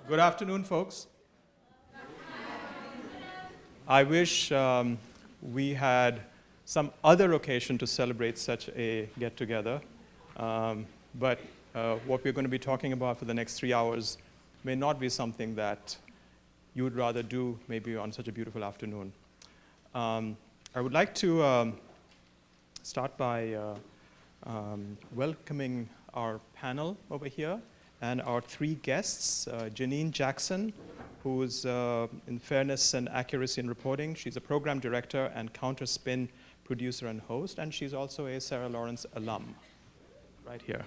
Good afternoon, folks. I wish we had some other occasion to celebrate such a get-together, but what we're going to be talking about for the next 3 hours may not be something that you would rather do maybe on such a beautiful afternoon. I would like to start by welcoming our panel over here and our three guests, Janine Jackson, who is, in fairness and accuracy in reporting, she's a program director and CounterSpin producer and host, and she's also a Sarah Lawrence alum, right here.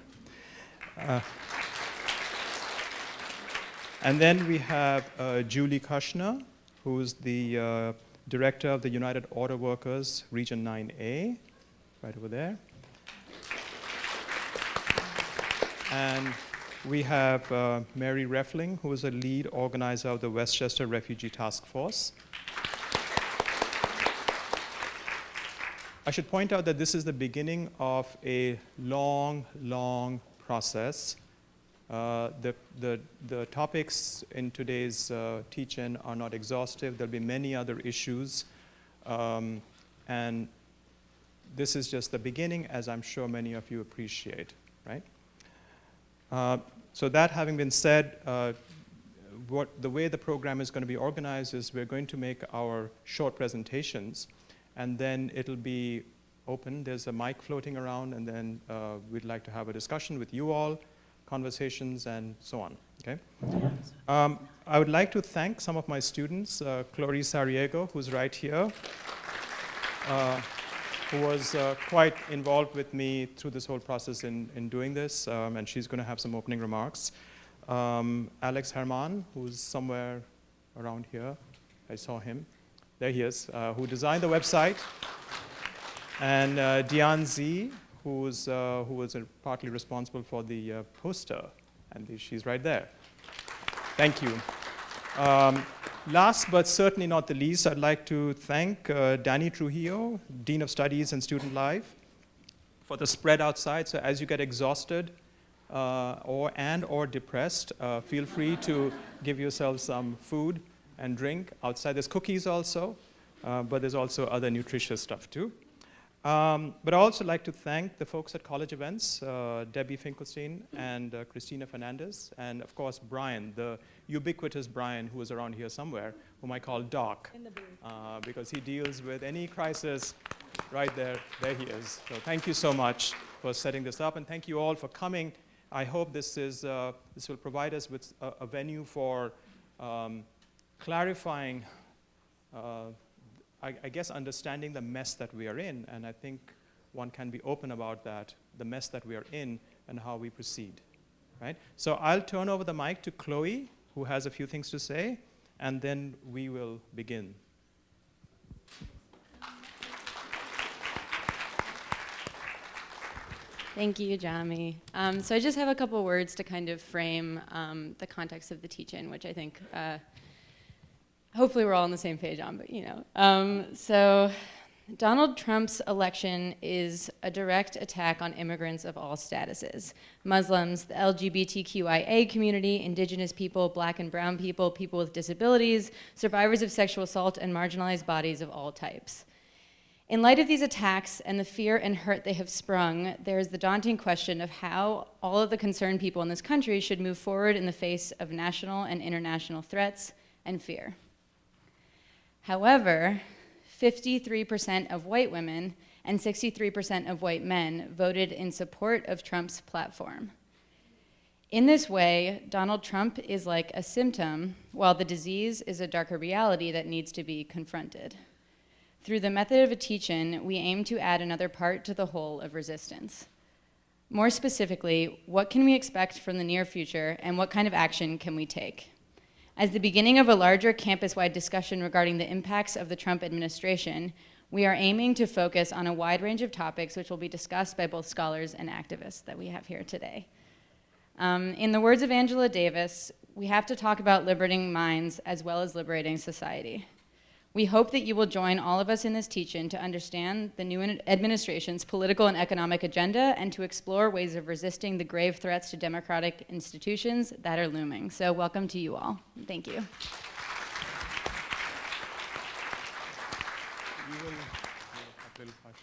And then we have Julie Kushner, who's the director of the United Auto Workers, Region 9A, right over there. And we have Mary Refling, who is a lead organizer of the Westchester Refugee Task Force. I should point out that this is the beginning of a long, long process. The topics in today's teach-in are not exhaustive. There'll be many other issues. And this is just the beginning, as I'm sure many of you appreciate, right? So that having been said, the way the program is going to be organized is we're going to make our short presentations, and then it'll be open. There's a mic floating around, and then we'd like to have a discussion with you all, conversations, and so on, okay? I would like to thank some of my students, Luisa Heredia, who's right here, who was quite involved with me through this whole process in doing this, and she's going to have some opening remarks. Alex Herman, who's somewhere around here. I saw him. There he is, who designed the website. And Diane Z, who was partly responsible for the poster, and she's right there. Thank you. Last but certainly not the least, I'd like to thank Danny Trujillo, Dean of Studies and Student Life, for the spread outside. So as you get exhausted or depressed, feel free to give yourself some food and drink. Outside there's cookies also, but there's also other nutritious stuff too. But I also like to thank the folks at College Events, Debbie Finkelstein and Christina Fernandez, and of course Brian, the ubiquitous Brian, who is around here somewhere, whom I call Doc, in the booth. Because he deals with any crisis right there. There he is. So thank you so much for setting this up, and thank you all for coming. I hope this will provide us with a venue for clarifying I guess understanding the mess that we are in, and I think one can be open about that, the mess that we are in and how we proceed, right? So I'll turn over the mic to Chloe, who has a few things to say, and then we will begin. Thank you, Jamee. So I just have a couple words to kind of frame the context of the teach-in, which I think hopefully we're all on the same page on, but you know. So Donald Trump's election is a direct attack on immigrants of all statuses. Muslims, the LGBTQIA community, indigenous people, black and brown people, people with disabilities, survivors of sexual assault, and marginalized bodies of all types. In light of these attacks and the fear and hurt they have sprung, there is the daunting question of how all of the concerned people in this country should move forward in the face of national and international threats and fear. However, 53% of white women and 63% of white men voted in support of Trump's platform. In this way, Donald Trump is like a symptom, while the disease is a darker reality that needs to be confronted. Through the method of a teach-in, we aim to add another part to the whole of resistance. More specifically, what can we expect from the near future, and what kind of action can we take? As the beginning of a larger campus-wide discussion regarding the impacts of the Trump administration, we are aiming to focus on a wide range of topics which will be discussed by both scholars and activists that we have here today. In the words of Angela Davis, we have to talk about liberating minds as well as liberating society. We hope that you will join all of us in this teach-in to understand the new administration's political and economic agenda and to explore ways of resisting the grave threats to democratic institutions that are looming. So welcome to you all. Thank you.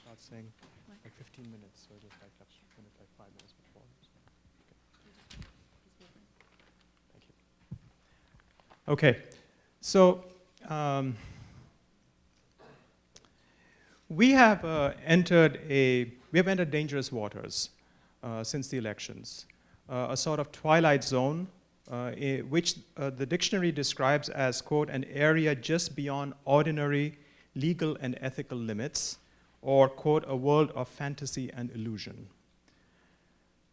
Start saying like 15 minutes, so just like let's finish like 5 minutes before. Okay. Thank you. Okay, so we have entered dangerous waters since the elections, a sort of twilight zone, which the dictionary describes as, quote, an area just beyond ordinary legal and ethical limits, or, quote, a world of fantasy and illusion.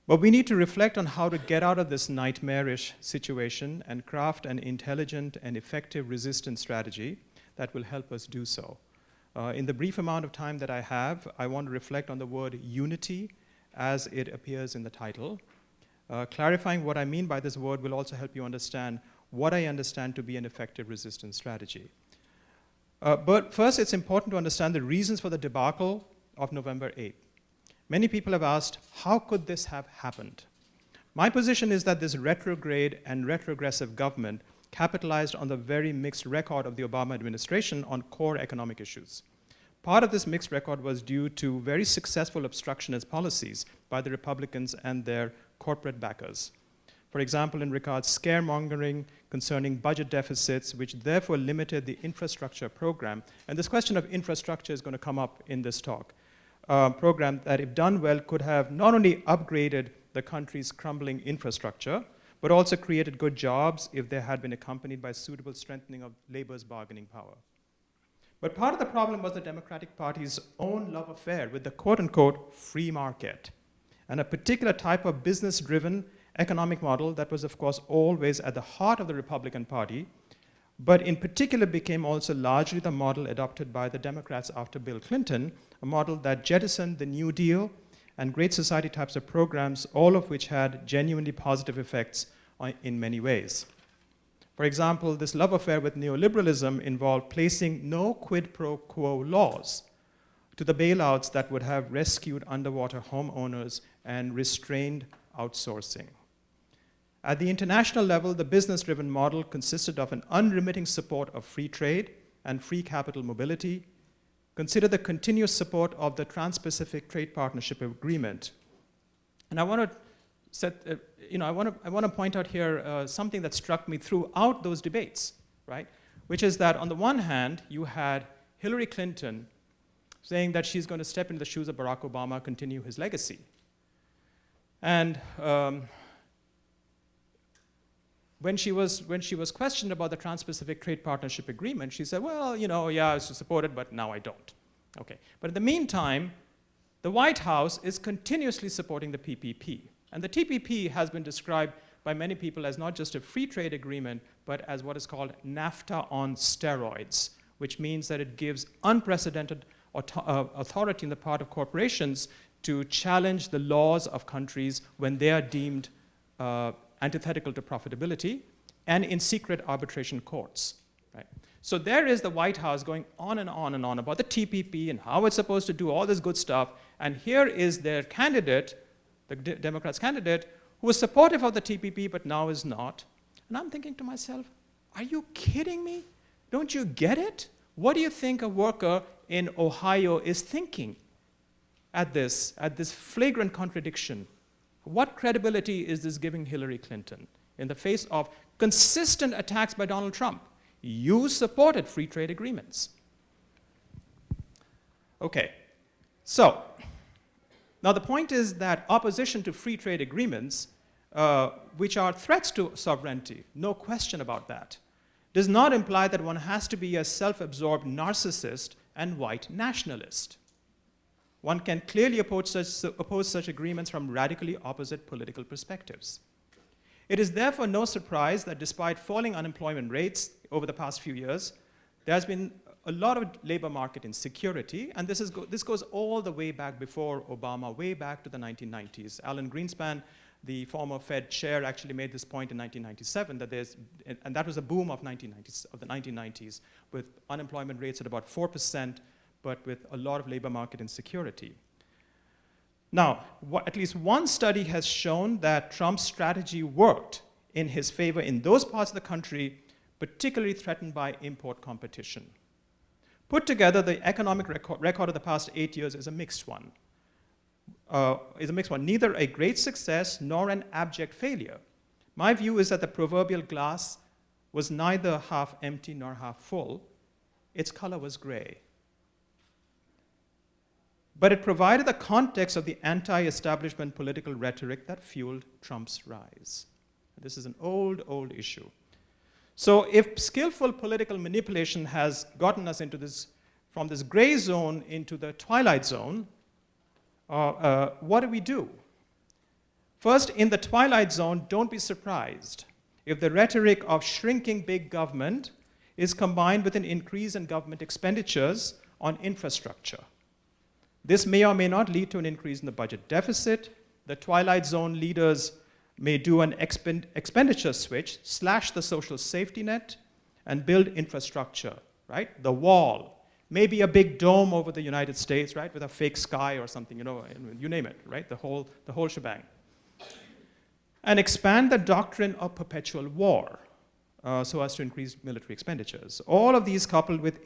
But we need to reflect on how to get out of this nightmarish situation and craft an intelligent and effective resistance strategy that will help us do so. In the brief amount of time that I have, I want to reflect on the word unity as it appears in the title. Clarifying what I mean by this word will also help you understand what I understand to be an effective resistance strategy. But first, it's important to understand the reasons for the debacle of November 8th. Many people have asked, how could this have happened? My position is that this retrograde and retrogressive government capitalized on the very mixed record of the Obama administration on core economic issues. Part of this mixed record was due to very successful obstructionist policies by the Republicans and their corporate backers. For example, in regards scaremongering concerning budget deficits, which therefore limited the infrastructure program. And this question of infrastructure is going to come up in this talk. Program that, if done well, could have not only upgraded the country's crumbling infrastructure, but also created good jobs if they had been accompanied by suitable strengthening of labor's bargaining power. But part of the problem was the Democratic Party's own love affair with the quote-unquote free market, and a particular type of business-driven economic model that was, of course, always at the heart of the Republican Party, but in particular became also largely the model adopted by the Democrats after Bill Clinton, a model that jettisoned the New Deal and Great Society types of programs, all of which had genuinely positive effects in many ways. For example, this love affair with neoliberalism involved placing no quid pro quo laws to the bailouts that would have rescued underwater homeowners and restrained outsourcing. At the international level, the business-driven model consisted of an unremitting support of free trade and free capital mobility. Consider the continuous support of the Trans-Pacific Trade Partnership Agreement. And I want to point out here something that struck me throughout those debates, right? Which is that on the one hand, you had Hillary Clinton saying that she's going to step into the shoes of Barack Obama, continue his legacy. And when she was questioned about the Trans-Pacific Trade Partnership Agreement, she said, well, yeah, I support it, but now I don't. Okay. But in the meantime, the White House is continuously supporting the PPP. And the TPP has been described by many people as not just a free trade agreement, but as what is called NAFTA on steroids, which means that it gives unprecedented authority on the part of corporations to challenge the laws of countries when they are deemed antithetical to profitability, and in secret arbitration courts. Right? So there is the White House going on and on and on about the TPP and how it's supposed to do all this good stuff, and here is their candidate, the Democrats' candidate, who was supportive of the TPP but now is not. And I'm thinking to myself, are you kidding me? Don't you get it? What do you think a worker in Ohio is thinking at this flagrant contradiction? What credibility is this giving Hillary Clinton in the face of consistent attacks by Donald Trump? You supported free trade agreements. Okay, so now the point is that opposition to free trade agreements, which are threats to sovereignty, no question about that, does not imply that one has to be a self-absorbed narcissist and white nationalist. One can clearly oppose such agreements from radically opposite political perspectives. It is therefore no surprise that despite falling unemployment rates over the past few years, there has been a lot of labor market insecurity, and this goes all the way back before Obama, way back to the 1990s. Alan Greenspan The former Fed chair actually made this point in 1997 that and that was a boom of the 1990s, with unemployment rates at about 4%, but with a lot of labor market insecurity. Now, at least one study has shown that Trump's strategy worked in his favor in those parts of the country particularly threatened by import competition. Put together, the economic record of the past 8 years is a mixed one. Neither a great success nor an abject failure. My view is that the proverbial glass was neither half empty nor half full. Its color was gray. But it provided the context of the anti-establishment political rhetoric that fueled Trump's rise. This is an old, old issue. So if skillful political manipulation has gotten us into from this gray zone into the twilight zone, what do we do? First, in the twilight zone, don't be surprised if the rhetoric of shrinking big government is combined with an increase in government expenditures on infrastructure. This may or may not lead to an increase in the budget deficit. The twilight zone leaders may do an expenditure switch, slash the social safety net, and build infrastructure, right? The wall, maybe a big dome over the United States, right, with a fake sky or something, you name it, right? The whole shebang. And expand the doctrine of perpetual war so as to increase military expenditures. All of these coupled with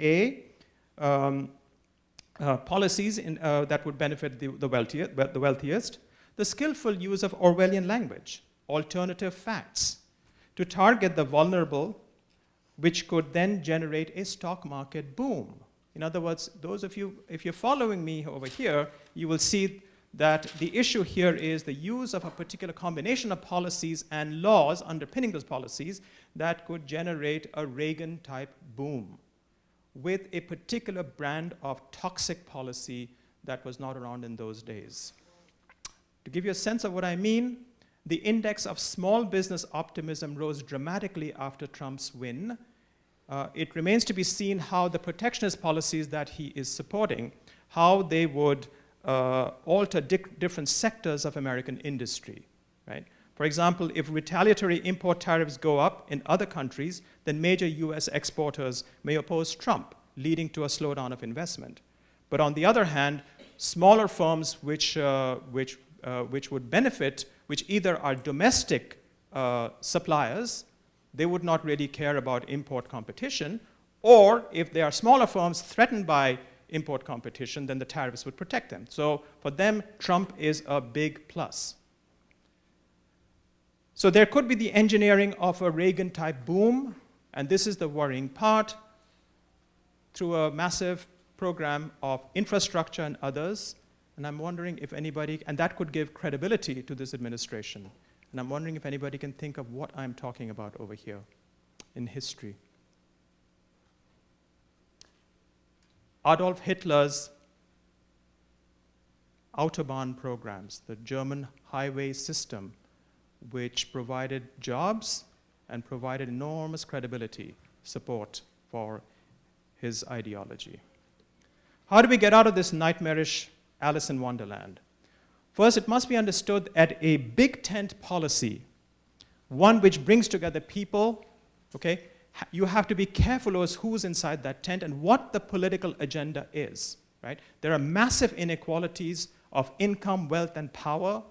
policies that would benefit the wealthiest, the skillful use of Orwellian language, alternative facts, to target the vulnerable, which could then generate a stock market boom. In other words, those of you, if you're following me over here, you will see that the issue here is the use of a particular combination of policies and laws underpinning those policies that could generate a Reagan-type boom with a particular brand of toxic policy that was not around in those days. To give you a sense of what I mean, the index of small business optimism rose dramatically after Trump's win. It remains to be seen how the protectionist policies that he is supporting, how they would alter different sectors of American industry, right? For example, if retaliatory import tariffs go up in other countries, then major US exporters may oppose Trump, leading to a slowdown of investment. But on the other hand, smaller firms which would benefit, which either are domestic suppliers, they would not really care about import competition, or if they are smaller firms threatened by import competition, then the tariffs would protect them. So for them, Trump is a big plus. So there could be the engineering of a Reagan-type boom, and this is the worrying part, through a massive program of infrastructure and others. And I'm wondering if anybody, and that could give credibility to this administration. And I'm wondering if anybody can think of what I'm talking about over here in history. Adolf Hitler's Autobahn programs, the German highway system, which provided jobs and provided enormous credibility, support for his ideology. How do we get out of this nightmarish Alice in Wonderland? First, it must be understood that a big tent policy, one which brings together people, okay, you have to be careful as who's inside that tent and what the political agenda is, right? There are massive inequalities of income, wealth, and power,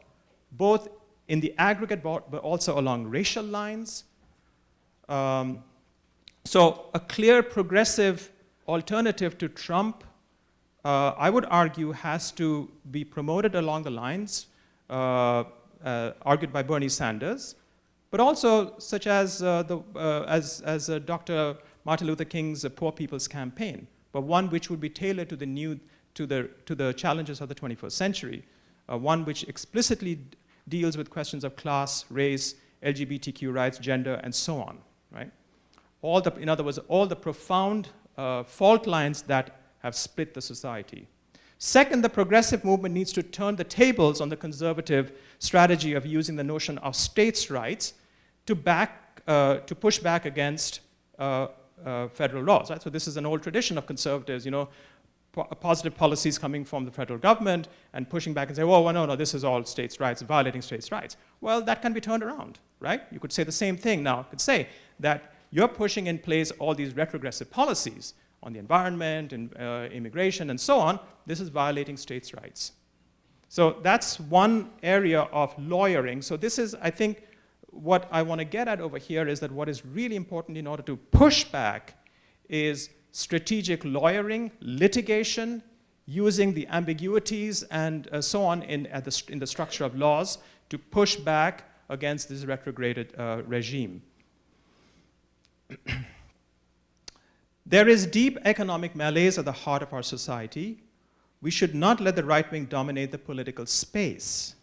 both in the aggregate, but also along racial lines. So a clear progressive alternative to Trump, I would argue, has to be promoted along the lines argued by Bernie Sanders, but also such as Dr. Martin Luther King's Poor People's Campaign, but one which would be tailored to the challenges of the 21st century, one which explicitly deals with questions of class, race, LGBTQ rights, gender, and so on, right? In other words, all the profound fault lines that have split the society. Second, the progressive movement needs to turn the tables on the conservative strategy of using the notion of states' rights to push back against federal laws. Right? So this is an old tradition of conservatives, positive policies coming from the federal government and pushing back and say, well, no, this is all states' rights, violating states' rights. Well, that can be turned around, right? You could say the same thing now. You could say that you're pushing in place all these retrogressive policies on the environment and immigration and so on. This is violating states' rights. So that's one area of lawyering. So this is, I think, what I want to get at over here is that what is really important in order to push back is strategic lawyering, litigation, using the ambiguities and so on in the structure of laws to push back against this retrograded regime. There is deep economic malaise at the heart of our society. We should not let the right wing dominate the political space.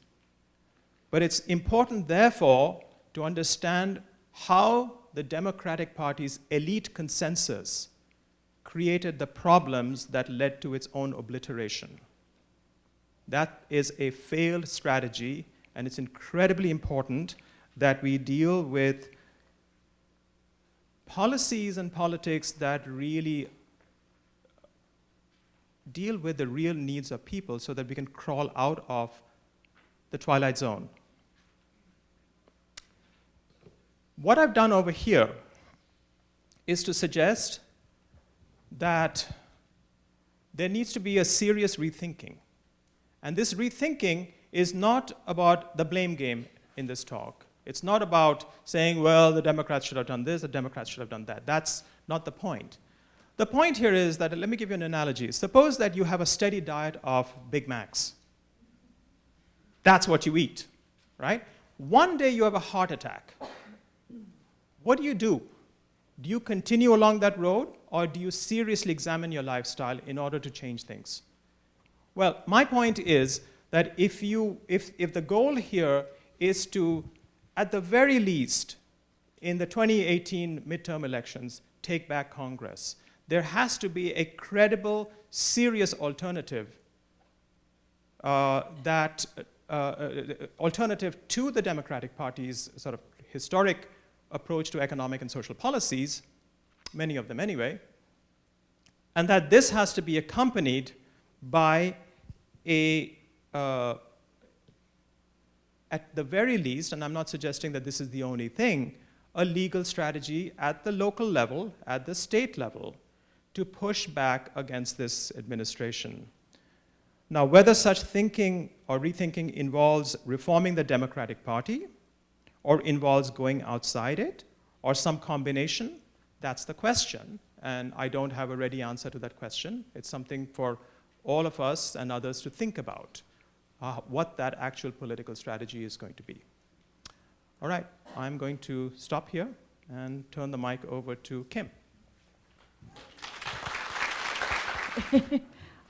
But it's important, therefore, to understand how the Democratic Party's elite consensus created the problems that led to its own obliteration. That is a failed strategy, and it's incredibly important that we deal with policies and politics that really deal with the real needs of people so that we can crawl out of the twilight zone. What I've done over here is to suggest that there needs to be a serious rethinking. And this rethinking is not about the blame game in this talk. It's not about saying, well, the Democrats should have done this, the Democrats should have done that. That's not the point. The point here is that, let me give you an analogy. Suppose that you have a steady diet of Big Macs. That's what you eat, right? One day you have a heart attack. What do? Do you continue along that road, or do you seriously examine your lifestyle in order to change things? Well, my point is that if the goal here is to, at the very least, in the 2018 midterm elections, take back Congress, there has to be a credible, serious alternative alternative to the Democratic Party's sort of historic approach to economic and social policies, many of them anyway, and that this has to be accompanied by at the very least, and I'm not suggesting that this is the only thing, a legal strategy at the local level, at the state level, to push back against this administration. Now, whether such thinking or rethinking involves reforming the Democratic Party, or involves going outside it, or some combination, that's the question. And I don't have a ready answer to that question. It's something for all of us and others to think about, what that actual political strategy is going to be. All right, I'm going to stop here and turn the mic over to Kim.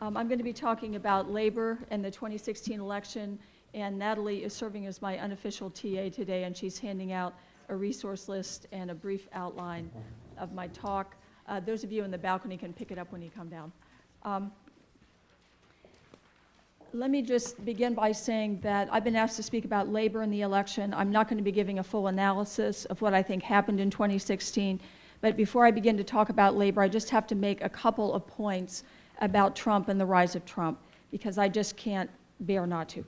I'm going to be talking about labor and the 2016 election, and Natalie is serving as my unofficial TA today, and she's handing out a resource list and a brief outline of my talk. Those of you in the balcony can pick it up when you come down. Let me just begin by saying that I've been asked to speak about labor in the election. I'm not going to be giving a full analysis of what I think happened in 2016, but before I begin to talk about labor, I just have to make a couple of points about Trump and the rise of Trump, because I just can't bear not to.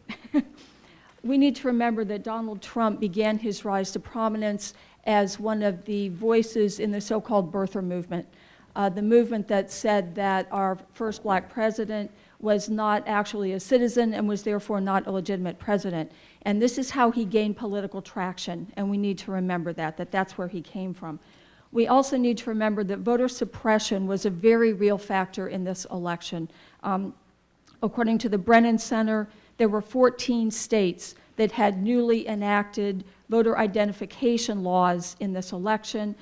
We need to remember that Donald Trump began his rise to prominence as one of the voices in the so-called birther movement, the movement that said that our first black president was not actually a citizen and was therefore not a legitimate president. And this is how he gained political traction, and we need to remember that that's where he came from. We also need to remember that voter suppression was a very real factor in this election. According to the Brennan Center, there were 14 states that had newly enacted voter identification laws in this election,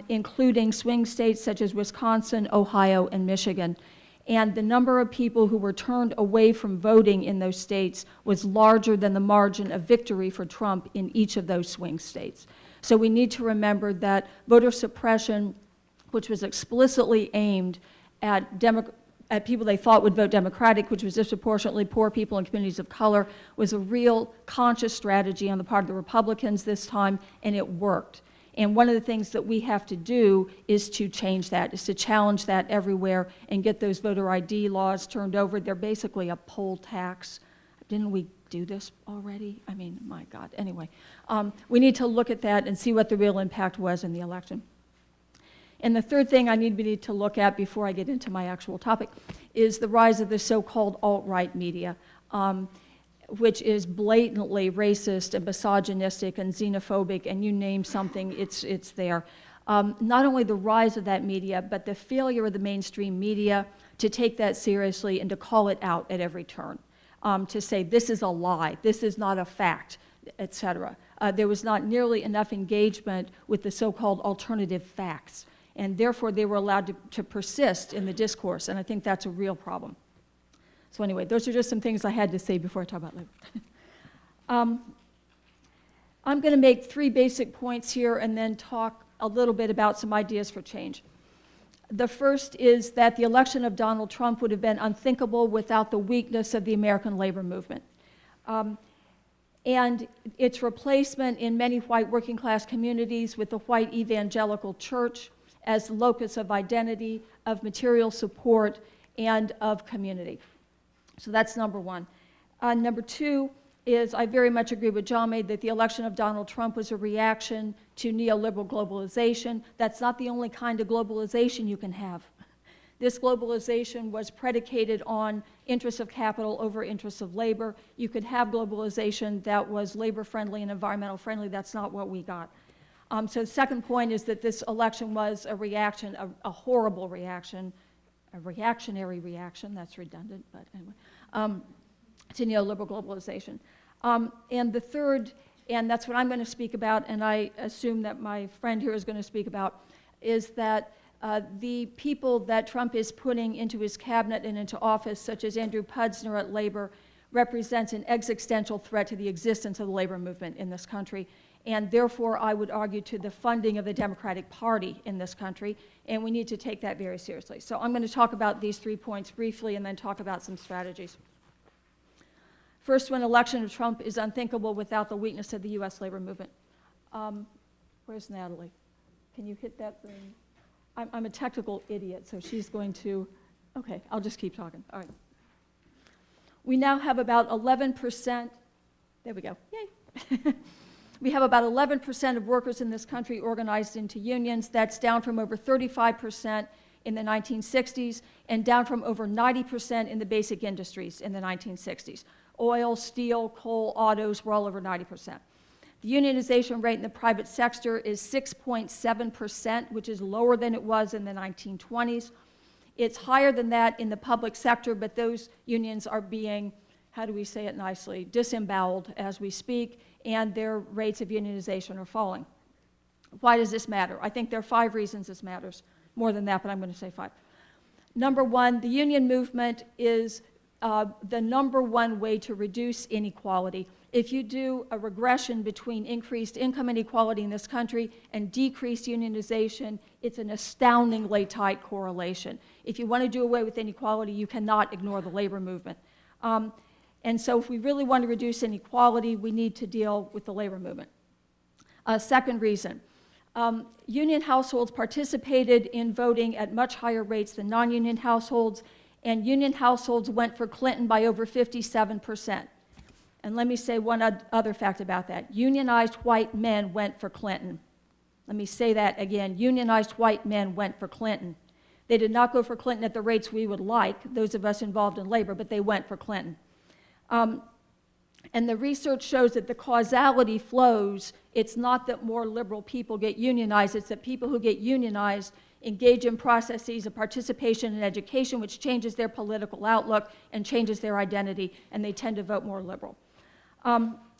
including swing states such as Wisconsin, Ohio, and Michigan. And the number of people who were turned away from voting in those states was larger than the margin of victory for Trump in each of those swing states. So we need to remember that voter suppression, which was explicitly aimed at people they thought would vote Democratic, which was disproportionately poor people and communities of color, was a real conscious strategy on the part of the Republicans this time, and it worked. And one of the things that we have to do is to change that, is to challenge that everywhere and get those voter ID laws turned over. They're basically a poll tax. Didn't we do this already? I mean, my God. Anyway, we need to look at that and see what the real impact was in the election. And the third thing we need to look at before I get into my actual topic is the rise of the so-called alt-right media, which is blatantly racist and misogynistic and xenophobic, and you name something, it's there. Not only the rise of that media, but the failure of the mainstream media to take that seriously and to call it out at every turn, to say this is a lie, this is not a fact, etc. There was not nearly enough engagement with the so-called alternative facts, and therefore they were allowed to persist in the discourse, and I think that's a real problem. So anyway, those are just some things I had to say before I talk about labor. I'm going to make 3 basic points here and then talk a little bit about some ideas for change. The first is that the election of Donald Trump would have been unthinkable without the weakness of the American labor movement. And its replacement in many white working class communities with the white evangelical church as the locus of identity, of material support, and of community. So that's number one. Number two is I very much agree with Jamee that the election of Donald Trump was a reaction to neoliberal globalization. That's not the only kind of globalization you can have. This globalization was predicated on interests of capital over interests of labor. You could have globalization that was labor-friendly and environmental friendly. That's not what we got. So the second point is that this election was a reaction, a horrible reaction, a reactionary reaction, that's redundant, but anyway, to neoliberal globalization. And the third, and that's what I'm going to speak about, and I assume that my friend here is going to speak about, is that the people that Trump is putting into his cabinet and into office, such as Andrew Pudsner at Labor, represents an existential threat to the existence of the labor movement in this country, and therefore I would argue to the funding of the Democratic Party in this country, and we need to take that very seriously. So I'm going to talk about these 3 points briefly and then talk about some strategies. First one, election of Trump is unthinkable without the weakness of the U.S. labor movement. Where's Natalie? Can you hit that thing? I'm a technical idiot, so she's going to, okay, I'll just keep talking. All right. We now have about 11%, there we go, yay. We have about 11% of workers in this country organized into unions. That's down from over 35% in the 1960s and down from over 90% in the basic industries in the 1960s. Oil, steel, coal, autos were all over 90%. The unionization rate in the private sector is 6.7%, which is lower than it was in the 1920s. It's higher than that in the public sector, but those unions are being, how do we say it nicely, disemboweled as we speak, and their rates of unionization are falling. Why does this matter? I think there are 5 reasons this matters. More than that, but I'm going to say 5. Number one, the union movement is the number one way to reduce inequality. If you do a regression between increased income inequality in this country and decreased unionization, it's an astoundingly tight correlation. If you want to do away with inequality, you cannot ignore the labor movement. And so if we really want to reduce inequality, we need to deal with the labor movement. Second reason, union households participated in voting at much higher rates than non-union households, and union households went for Clinton by over 57%. And let me say one other fact about that. Unionized white men went for Clinton. Let me say that again. Unionized white men went for Clinton. They did not go for Clinton at the rates we would like, those of us involved in labor, but they went for Clinton. And the research shows that the causality flows. It's not that more liberal people get unionized, it's that people who get unionized engage in processes of participation in education, which changes their political outlook and changes their identity, and they tend to vote more liberal.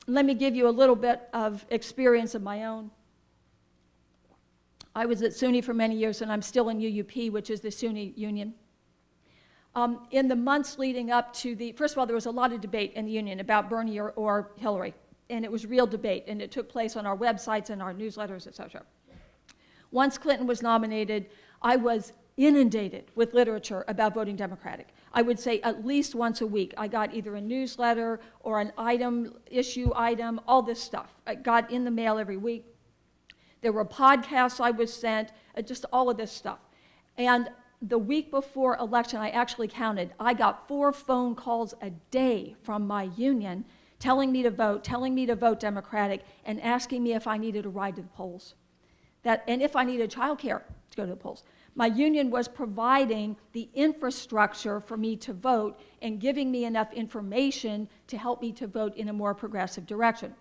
Let me give you a little bit of experience of my own. I was at SUNY for many years, and I'm still in UUP, which is the SUNY union. In the months leading up to the, first of all, there was a lot of debate in the union about Bernie or Hillary, and it was real debate, and it took place on our websites and our newsletters, etc. Once Clinton was nominated, I was inundated with literature about voting Democratic. I would say at least once a week, I got either a newsletter or an issue item, all this stuff. I got in the mail every week. There were podcasts I was sent, just all of this stuff. And the week before election, I actually counted. I got 4 phone calls a day from my union telling me to vote Democratic, and asking me if I needed a ride to the polls. And if I needed childcare to go to the polls. My union was providing the infrastructure for me to vote and giving me enough information to help me to vote in a more progressive direction.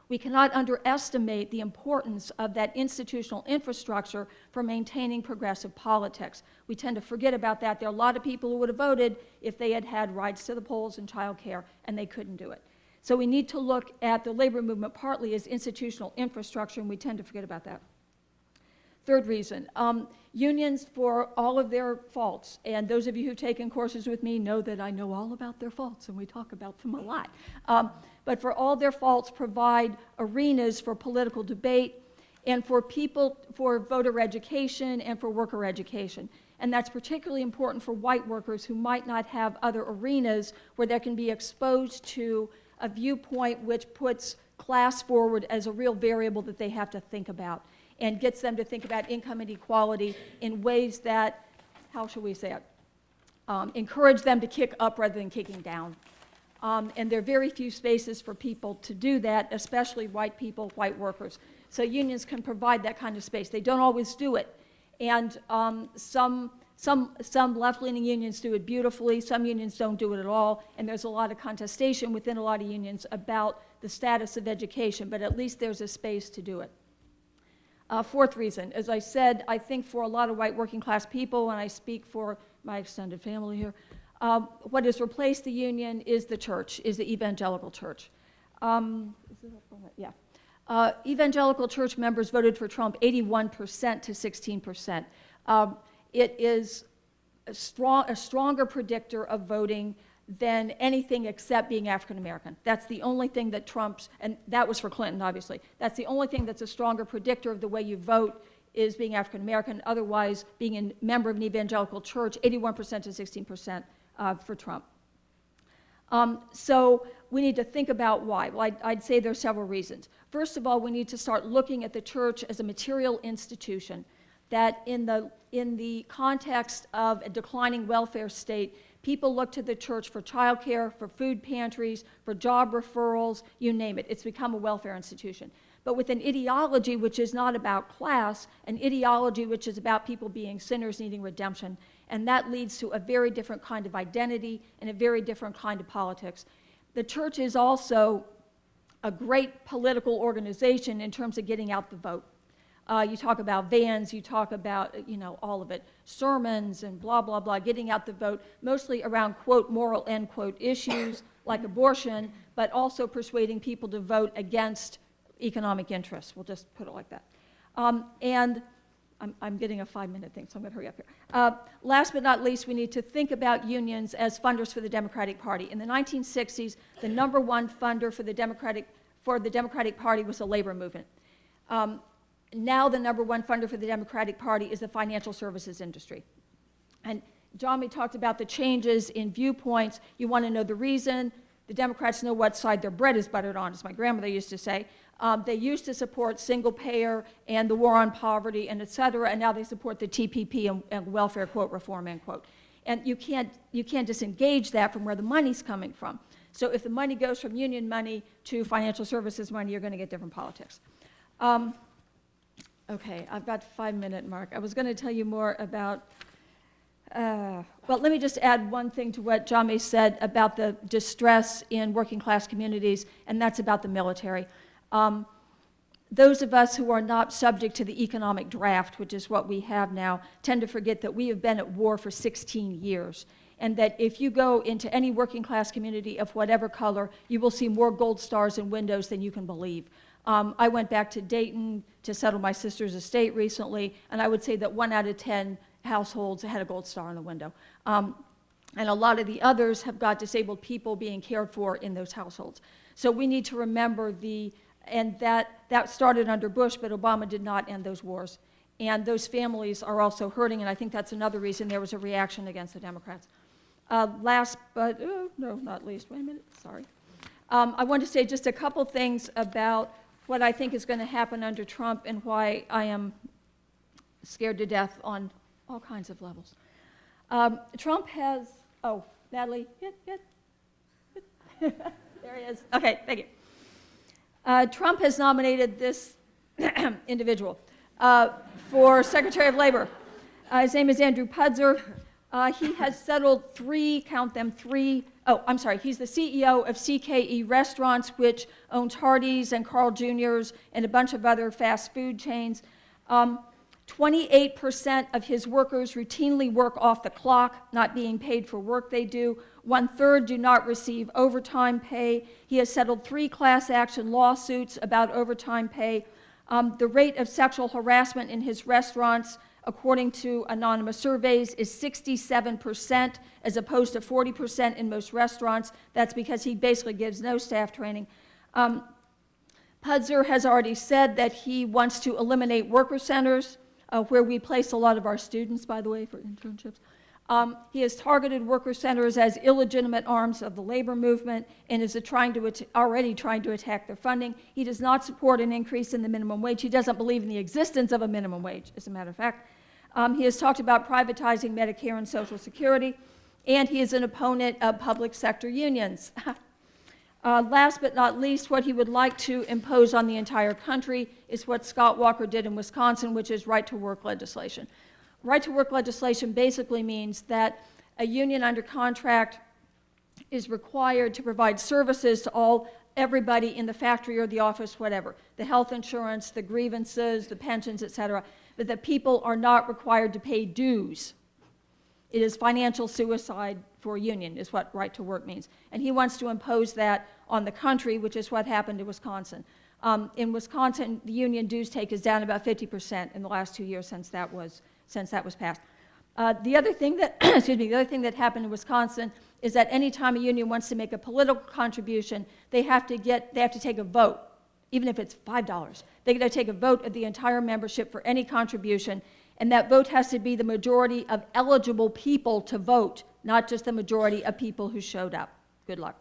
We cannot underestimate the importance of that institutional infrastructure for maintaining progressive politics. We tend to forget about that. There are a lot of people who would have voted if they had had rides to the polls and childcare, and they couldn't do it. So we need to look at the labor movement partly as institutional infrastructure, and we tend to forget about that. Third reason, unions, for all of their faults, and those of you who've taken courses with me know that I know all about their faults, and we talk about them a lot. But for all their faults, provide arenas for political debate and for people, for voter education and for worker education. And that's particularly important for white workers who might not have other arenas where they can be exposed to a viewpoint which puts class forward as a real variable that they have to think about, and gets them to think about income inequality in ways that, how shall we say it, encourage them to kick up rather than kicking down. And there are very few spaces for people to do that, especially white people, white workers. So unions can provide that kind of space. They don't always do it. And some left-leaning unions do it beautifully, some unions don't do it at all, and there's a lot of contestation within a lot of unions about the status of education, but at least there's a space to do it. Fourth reason, as I said, I think for a lot of white working class people, and I speak for my extended family here, what has replaced the union is the church, is the evangelical church. Evangelical church members voted for Trump 81% to 16%. It is a stronger predictor of voting than anything except being African American. That's the only thing that trumps, and that was for Clinton, obviously. That's the only thing that's a stronger predictor of the way you vote is being African American. Otherwise, being a member of an evangelical church, 81% to 16% for Trump. So we need to think about why. Well, I'd say there are several reasons. First of all, we need to start looking at the church as a material institution that in the context of a declining welfare state, people look to the church for childcare, for food pantries, for job referrals, you name it. It's become a welfare institution. But with an ideology which is not about class, an ideology which is about people being sinners needing redemption, and that leads to a very different kind of identity and a very different kind of politics. The church is also a great political organization in terms of getting out the vote. You talk about vans, you talk about, all of it, sermons and blah, blah, blah, getting out the vote, mostly around, quote, moral, end quote, issues like abortion, but also persuading people to vote against economic interests. We'll just put it like that. And I'm getting a 5-minute thing, so I'm going to hurry up here. Last but not least, we need to think about unions as funders for the Democratic Party. In the 1960s, the number one funder for the Democratic Party was the labor movement. Now the number one funder for the Democratic Party is the financial services industry. And Jamee talked about the changes in viewpoints. You want to know the reason. The Democrats know what side their bread is buttered on, as my grandmother used to say. They used to support single payer and the war on poverty and et cetera, and now they support the TPP and welfare, quote, reform, end quote. And you can't disengage that from where the money's coming from. So if the money goes from union money to financial services money, you're going to get different politics. Okay, I've got 5-minute mark. I was going to tell you more about, well, let me just add one thing to what Jamee said about the distress in working class communities, and that's about the military. Those of us who are not subject to the economic draft, which is what we have now, tend to forget that we have been at war for 16 years. And that if you go into any working class community of whatever color, you will see more gold stars in windows than you can believe. I went back to Dayton to settle my sister's estate recently, and I would say that 1 out of 10 households had a gold star in the window. And a lot of the others have got disabled people being cared for in those households. So we need to remember and that started under Bush, but Obama did not end those wars. And those families are also hurting, and I think that's another reason there was a reaction against the Democrats. Last but, no, not least, wait a minute, sorry. I want to say just a couple things about what I think is going to happen under Trump and why I am scared to death on all kinds of levels. Trump has, oh, Natalie, there he is. Okay, thank you. Trump has nominated this individual for Secretary of Labor. His name is Andrew Pudzer. He has settled he's the CEO of CKE Restaurants, which owns Hardee's and Carl Jr.'s and a bunch of other fast food chains. 28% of his workers routinely work off the clock, not being paid for work they do. 1/3 do not receive overtime pay. He has settled 3 class action lawsuits about overtime pay. The rate of sexual harassment in his restaurants, according to anonymous surveys, is 67% as opposed to 40% in most restaurants. That's because he basically gives no staff training. Pudzer has already said that he wants to eliminate worker centers, where we place a lot of our students, by the way, for internships. He has targeted worker centers as illegitimate arms of the labor movement and is already trying to attack their funding. He does not support an increase in the minimum wage. He doesn't believe in the existence of a minimum wage, as a matter of fact. He has talked about privatizing Medicare and Social Security, and he is an opponent of public sector unions. Last but not least, what he would like to impose on the entire country is what Scott Walker did in Wisconsin, which is right-to-work legislation. Right-to-work legislation basically means that a union under contract is required to provide services to everybody in the factory or the office, whatever, the health insurance, the grievances, the pensions, et cetera, but that people are not required to pay dues. It is financial suicide for a union, is what right to work means. And he wants to impose that on the country, which is what happened in Wisconsin. In Wisconsin, the union dues take is down about 50% in the last 2 years since that was passed. The other thing that, the other thing that happened in Wisconsin is that any time a union wants to make a political contribution, they have to take a vote, even if it's $5. They got to take a vote of the entire membership for any contribution, and that vote has to be the majority of eligible people to vote, not just the majority of people who showed up. Good luck.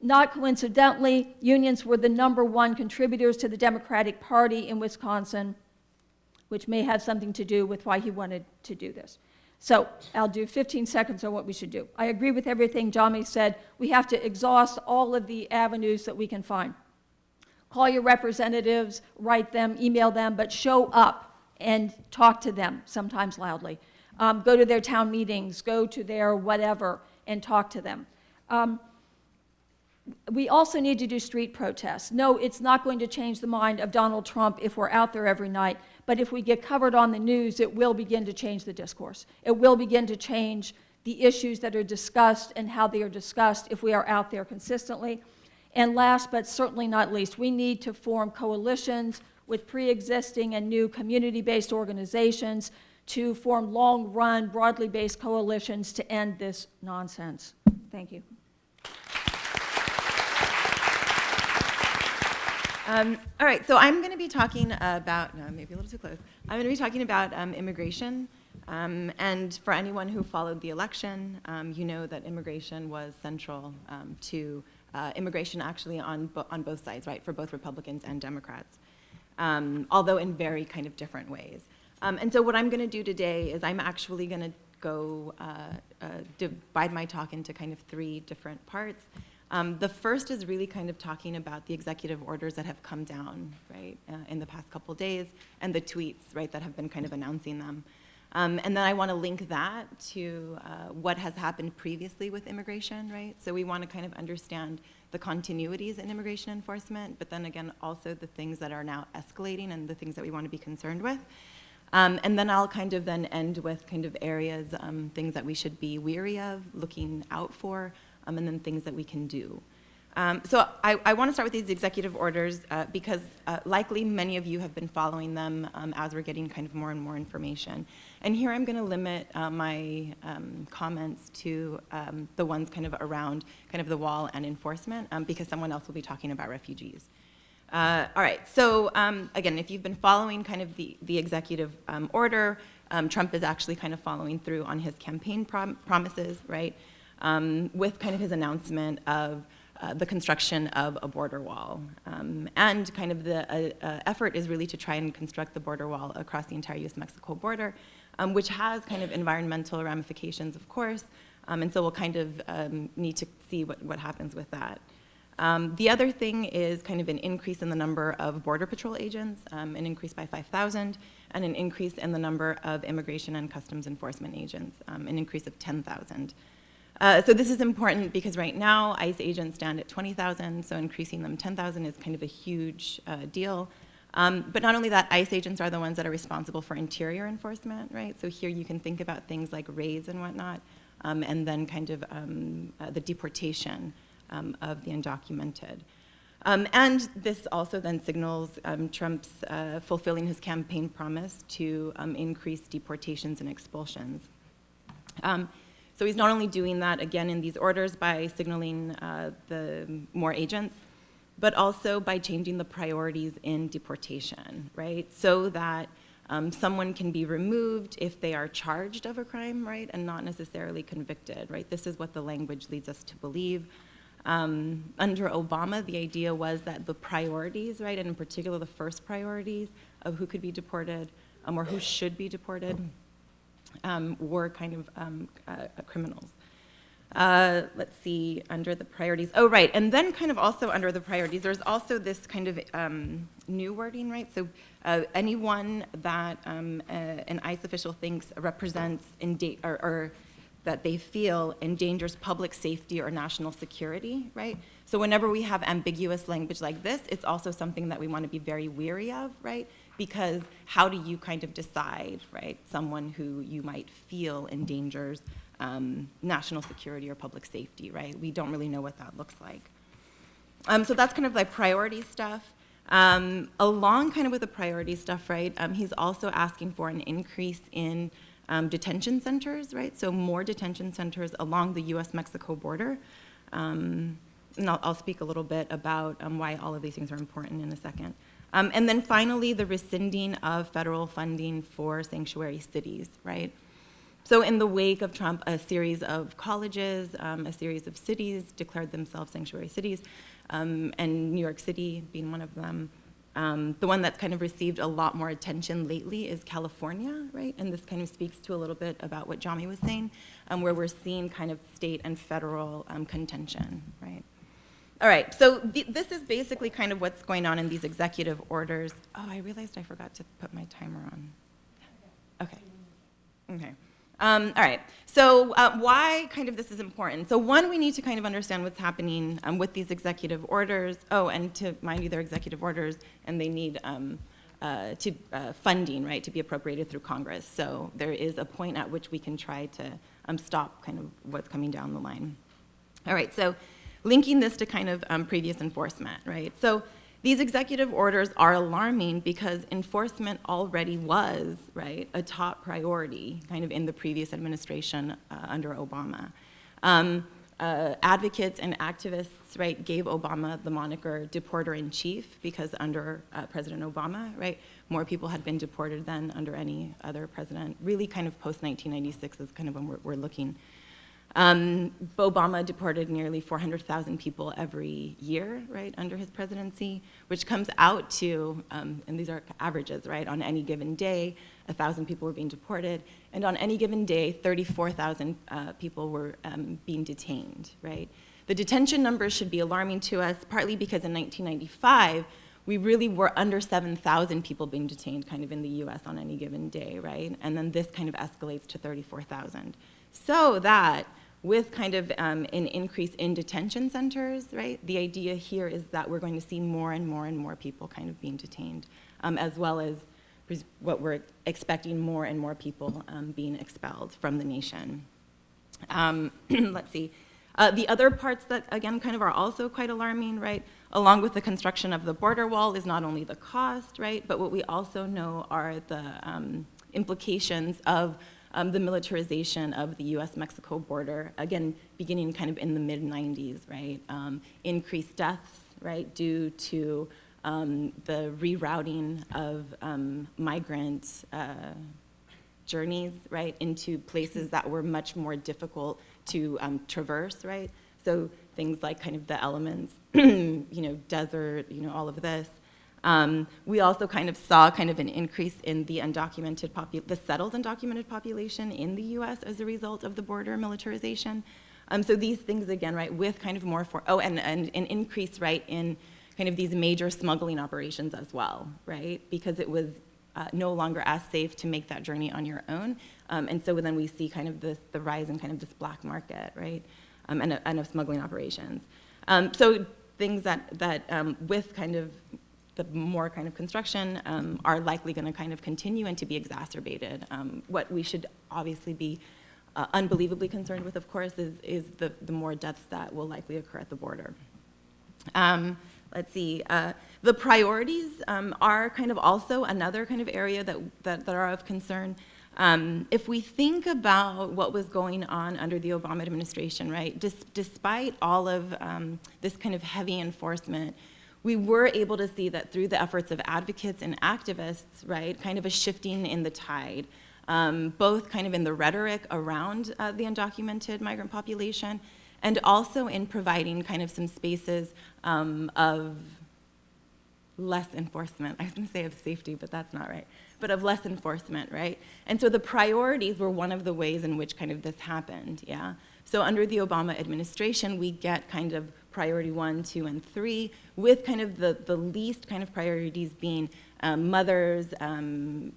Not coincidentally, unions were the #1 contributors to the Democratic Party in Wisconsin, which may have something to do with why he wanted to do this. So I'll do 15 seconds on what we should do. I agree with everything Jamee said. We have to exhaust all of the avenues that we can find. Call your representatives, write them, email them, but show up and talk to them, sometimes loudly. Go to their town meetings, go to their whatever, and talk to them. We also need to do street protests. No, it's not going to change the mind of Donald Trump if we're out there every night, but if we get covered on the news, it will begin to change the discourse. It will begin to change the issues that are discussed and how they are discussed if we are out there consistently. And last but certainly not least, we need to form coalitions with pre-existing and new community-based organizations to form long-run, broadly based coalitions to end this nonsense. Thank you. All right, so I'm going to be talking about, no, maybe a little too close. I'm going to be talking about immigration. And for anyone who followed the election, you know that immigration was central to immigration actually on both sides, right, for both Republicans and Democrats, although in very kind of different ways. And so what I'm going to do today is I'm actually going to go divide my talk into kind of 3 different parts. The first is really kind of talking about the executive orders that have come down, right, in the past couple days, and the tweets, right, that have been kind of announcing them. And then I want to link that to what has happened previously with immigration, right? So we want to kind of understand the continuities in immigration enforcement, but then again, also the things that are now escalating and the things that we want to be concerned with. And then I'll kind of then end with kind of areas, things that we should be weary of, looking out for, and then things that we can do. So I want to start with these executive orders because likely many of you have been following them as we're getting kind of more and more information. And here I'm going to limit my comments to the ones kind of around kind of the wall and enforcement because someone else will be talking about refugees. All right, so again, if you've been following kind of the executive order, Trump is actually kind of following through on his campaign promises, right? With kind of his announcement of the construction of a border wall. And kind of the effort is really to try and construct the border wall across the entire US-Mexico border, which has kind of environmental ramifications, of course, and so we'll kind of need to see what happens with that. The other thing is kind of an increase in the number of Border Patrol agents, an increase by 5,000, and an increase in the number of Immigration and Customs Enforcement agents, an increase of 10,000. So this is important because right now ICE agents stand at 20,000, so increasing them 10,000 is kind of a huge deal. But not only that, ICE agents are the ones that are responsible for interior enforcement, right? So here you can think about things like raids and whatnot, and then kind of the deportation of the undocumented. And this also then signals Trump's fulfilling his campaign promise to increase deportations and expulsions. So he's not only doing that, again, in these orders by signaling the more agents, but also by changing the priorities in deportation, right? So that someone can be removed if they are charged of a crime, right, and not necessarily convicted, right? This is what the language leads us to believe. Under Obama, the idea was that the priorities, right, and in particular the first priorities of who could be deported or who should be deported were kind of criminals. Let's see, under the priorities. Oh, right, and then kind of also under the priorities, there's also this kind of new wording, right? So anyone that an ICE official thinks represents or that they feel endangers public safety or national security, right? So whenever we have ambiguous language like this, it's also something that we want to be very weary of, right? Because how do you kind of decide, right, someone who you might feel endangers national security or public safety, right? We don't really know what that looks like. So that's kind of like priority stuff. Along kind of with the priority stuff, right, he's also asking for an increase in detention centers, right? So more detention centers along the US-Mexico border. And I'll speak a little bit about why all of these things are important in a second. And then finally, the rescinding of federal funding for sanctuary cities, right? So in the wake of Trump, a series of colleges, a series of cities declared themselves sanctuary cities, and New York City being one of them. The one that's kind of received a lot more attention lately is California, right? And this kind of speaks to a little bit about what Jamee was saying, where we're seeing kind of state and federal contention, right? All right, so this is basically kind of what's going on in these executive orders. Oh, I realized I forgot to put my timer on. Okay, okay. All right, so why kind of this is important? So one, we need to kind of understand what's happening with these executive orders. Oh, and to mind you, they're executive orders, and they need funding, right, to be appropriated through Congress. So there is a point at which we can try to stop kind of what's coming down the line. All right, so linking this to kind of previous enforcement, right? So these executive orders are alarming because enforcement already was, right, a top priority kind of in the previous administration under Obama. Advocates and activists, right, gave Obama the moniker deporter-in-chief because under President Obama, right, more people had been deported than under any other president, really kind of post-1996 is kind of when we're looking. Obama deported nearly 400,000 people every year, right, under his presidency, which comes out to, and these are averages, right, on any given day, 1,000 people were being deported, and on any given day, 34,000 people were being detained, right? The detention numbers should be alarming to us, partly because in 1995, we really were under 7,000 people being detained kind of in the US on any given day, right? And then this kind of escalates to 34,000. So that with kind of an increase in detention centers, right? The idea here is that we're going to see more and more and more people kind of being detained, as well as what we're expecting more and more people being expelled from the nation. Let's see. The other parts that, again, kind of are also quite alarming, right? Along with the construction of the border wall is not only the cost, right? But what we also know are the implications of the militarization of the US-Mexico border, again, beginning kind of in the mid-90s, right? Increased deaths, right, due to the rerouting of migrant journeys, right, into places that were much more difficult to traverse, right? So things like kind of the elements, desert, all of this. We also kind of saw kind of an increase in the the settled undocumented population in the U.S. as a result of the border militarization. So these things again, right, with kind of more and an increase, right, in kind of these major smuggling operations as well, right, because it was no longer as safe to make that journey on your own, and so then we see kind of the rise in kind of this black market, right, and of smuggling operations. So things that with kind of the more kind of construction are likely going to kind of continue and to be exacerbated. What we should obviously be unbelievably concerned with, of course, is the more deaths that will likely occur at the border. Let's see. The priorities are kind of also another kind of area that are of concern. If we think about what was going on under the Obama administration, right, despite all of this kind of heavy enforcement, we were able to see that through the efforts of advocates and activists, right, kind of a shifting in the tide, both kind of in the rhetoric around the undocumented migrant population, and also in providing kind of some spaces of less enforcement. I was going to say of safety, but that's not right, but of less enforcement, right? And so the priorities were one of the ways in which kind of this happened, yeah? So under the Obama administration, we get kind of priority 1, 2, and 3, with kind of the least kind of priorities being mothers,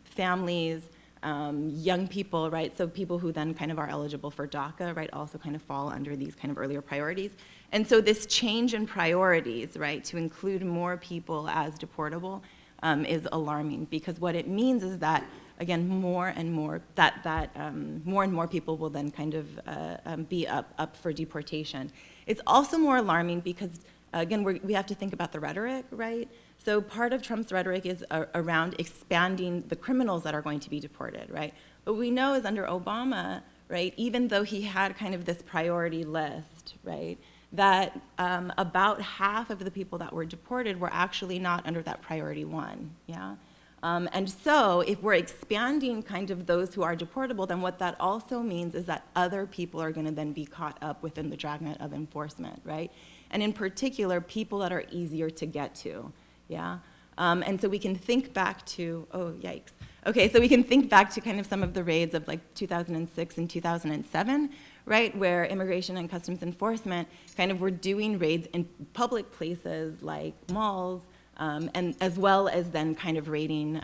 families, young people, right? So people who then kind of are eligible for DACA, right, also kind of fall under these kind of earlier priorities. And so this change in priorities, right, to include more people as deportable is alarming, because what it means is that, again, more and more people will then kind of be up for deportation. It's also more alarming because, again, we have to think about the rhetoric, right? So part of Trump's rhetoric is around expanding the criminals that are going to be deported, right? But we know is under Obama, right, even though he had kind of this priority list, right, that about half of the people that were deported were actually not under that priority 1, yeah? And so if we're expanding kind of those who are deportable, then what that also means is that other people are going to then be caught up within the dragnet of enforcement, right? And in particular, people that are easier to get to, yeah? And so we can think back to, oh, yikes. Okay, so we can think back to kind of some of the raids of like 2006 and 2007, right, where Immigration and Customs Enforcement kind of were doing raids in public places like malls, and as well as then kind of raiding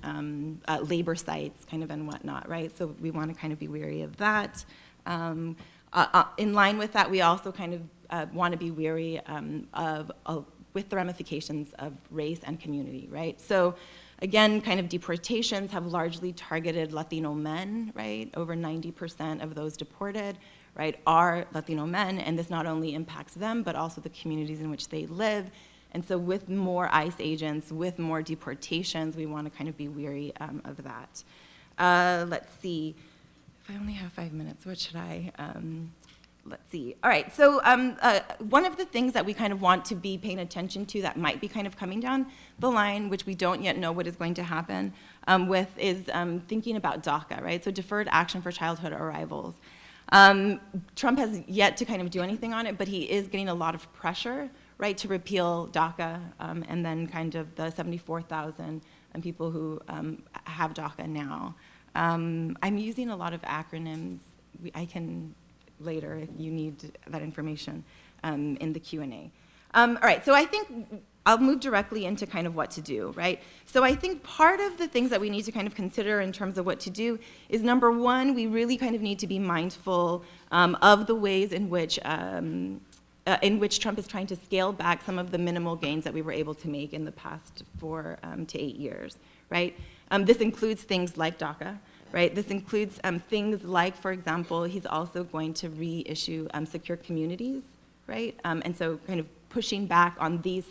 labor sites kind of and whatnot, right? So we want to kind of be wary of that. In line with that, we also kind of want to be wary with the ramifications of race and community, right? So again, kind of deportations have largely targeted Latino men, right? Over 90% of those deported, right, are Latino men, and this not only impacts them, but also the communities in which they live. And so with more ICE agents, with more deportations, we want to kind of be wary of that. Let's see, if I only have 5 minutes, what should I, let's see. All right, so one of the things that we kind of want to be paying attention to that might be kind of coming down the line, which we don't yet know what is going to happen with, is thinking about DACA, right? So Deferred Action for Childhood Arrivals. Trump has yet to kind of do anything on it, but he is getting a lot of pressure, right, to repeal DACA, and then kind of the 74,000 people who have DACA now. I'm using a lot of acronyms. I can later if you need that information in the Q&A. All right, so I think I'll move directly into kind of what to do, right? So I think part of the things that we need to kind of consider in terms of what to do is, number one, we really kind of need to be mindful of the ways in which Trump is trying to scale back some of the minimal gains that we were able to make in the past 4 to 8 years, right? This includes things like DACA, right? This includes things like, for example, he's also going to reissue secure communities, right? And so kind of pushing back on these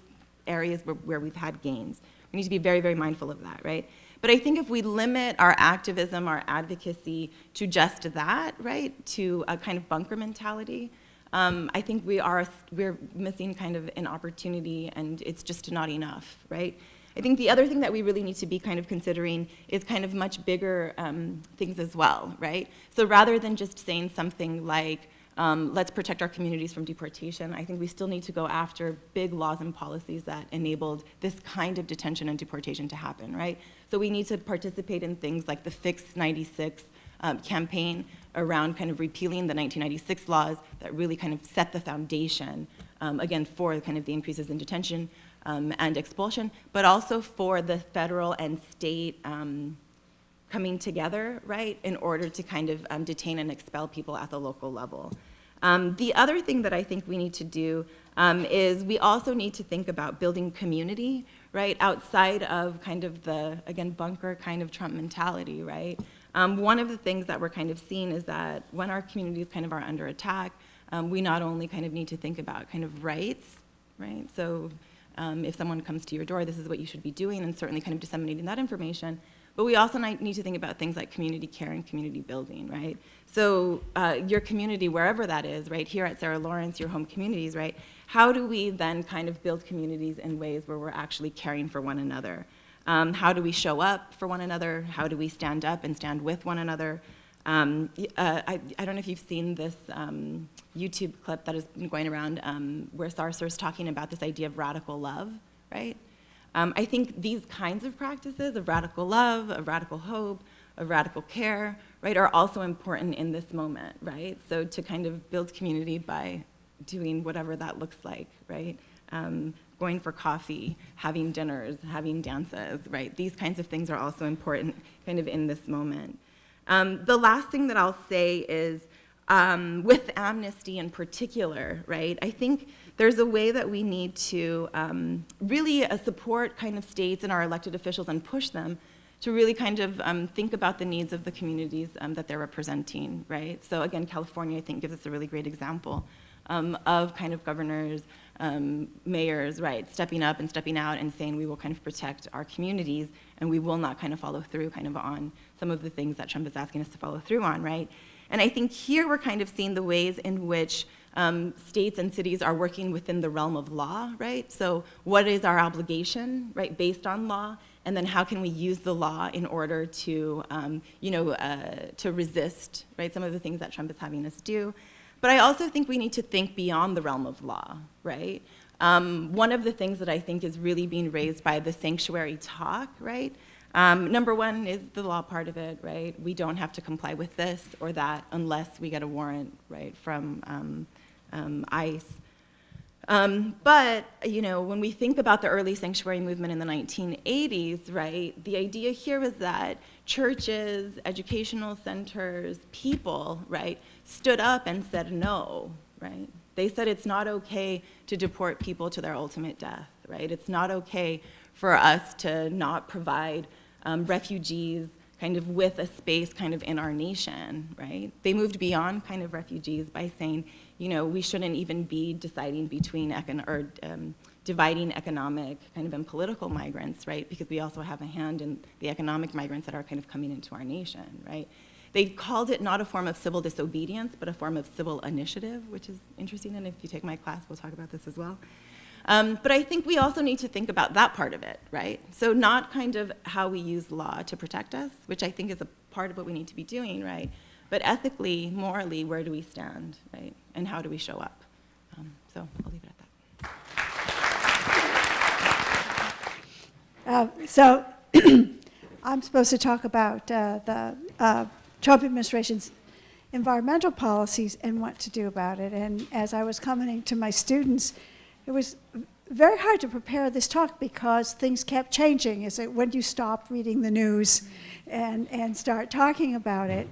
areas where we've had gains. We need to be very, very mindful of that, right? But I think if we limit our activism, our advocacy to just that, right, to a kind of bunker mentality, I think we're missing kind of an opportunity, and it's just not enough, right? I think the other thing that we really need to be kind of considering is kind of much bigger things as well, right? So rather than just saying something like, let's protect our communities from deportation. I think we still need to go after big laws and policies that enabled this kind of detention and deportation to happen, right? So we need to participate in things like the Fix 96 campaign around kind of repealing the 1996 laws that really kind of set the foundation, again, for kind of the increases in detention and expulsion, but also for the federal and state coming together, right, in order to kind of detain and expel people at the local level. The other thing that I think we need to do is we also need to think about building community, right, outside of kind of the, again, bunker kind of Trump mentality, right? One of the things that we're kind of seeing is that when our communities kind of are under attack, we not only kind of need to think about kind of rights, right? So if someone comes to your door, this is what you should be doing, and certainly kind of disseminating that information. But we also need to think about things like community care and community building, right? So your community, wherever that is, right, here at Sarah Lawrence, your home communities, right, how do we then kind of build communities in ways where we're actually caring for one another? How do we show up for one another? How do we stand up and stand with one another? I don't know if you've seen this YouTube clip that has been going around where Sarsar's talking about this idea of radical love, right? I think these kinds of practices of radical love, of radical hope, of radical care, right, are also important in this moment, right? So to kind of build community by doing whatever that looks like, right? Going for coffee, having dinners, having dances, right? These kinds of things are also important kind of in this moment. The last thing that I'll say is with amnesty in particular, right? I think there's a way that we need to really support kind of states and our elected officials and push them to really kind of think about the needs of the communities that they're representing, right? So again, California, I think, gives us a really great example of kind of governors, mayors, right, stepping up and stepping out and saying we will kind of protect our communities and we will not kind of follow through kind of on some of the things that Trump is asking us to follow through on, right? And I think here we're kind of seeing the ways in which states and cities are working within the realm of law, right? So what is our obligation, right, based on law? And then how can we use the law in order to, to resist, right, some of the things that Trump is having us do? But I also think we need to think beyond the realm of law, right? One of the things that I think is really being raised by the sanctuary talk, right? Number one is the law part of it, right? We don't have to comply with this or that unless we get a warrant, right, from ICE. But, when we think about the early sanctuary movement in the 1980s, right, the idea here was that churches, educational centers, people, right, stood up and said no, right? They said it's not okay to deport people to their ultimate death, right? It's not okay for us to not provide refugees kind of with a space kind of in our nation, right? They moved beyond kind of refugees by saying, we shouldn't even be deciding between dividing economic kind of and political migrants, right? Because we also have a hand in the economic migrants that are kind of coming into our nation, right? They called it not a form of civil disobedience, but a form of civil initiative, which is interesting, and if you take my class, we'll talk about this as well. But I think we also need to think about that part of it, right? So not kind of how we use law to protect us, which I think is a part of what we need to be doing, right? But ethically, morally, where do we stand, right? And how do we show up? So I'll leave it at that. I'm supposed to talk about the Trump administration's environmental policies and what to do about it. And as I was commenting to my students, it was very hard to prepare this talk because things kept changing. Is it when you stop reading the news and start talking about it?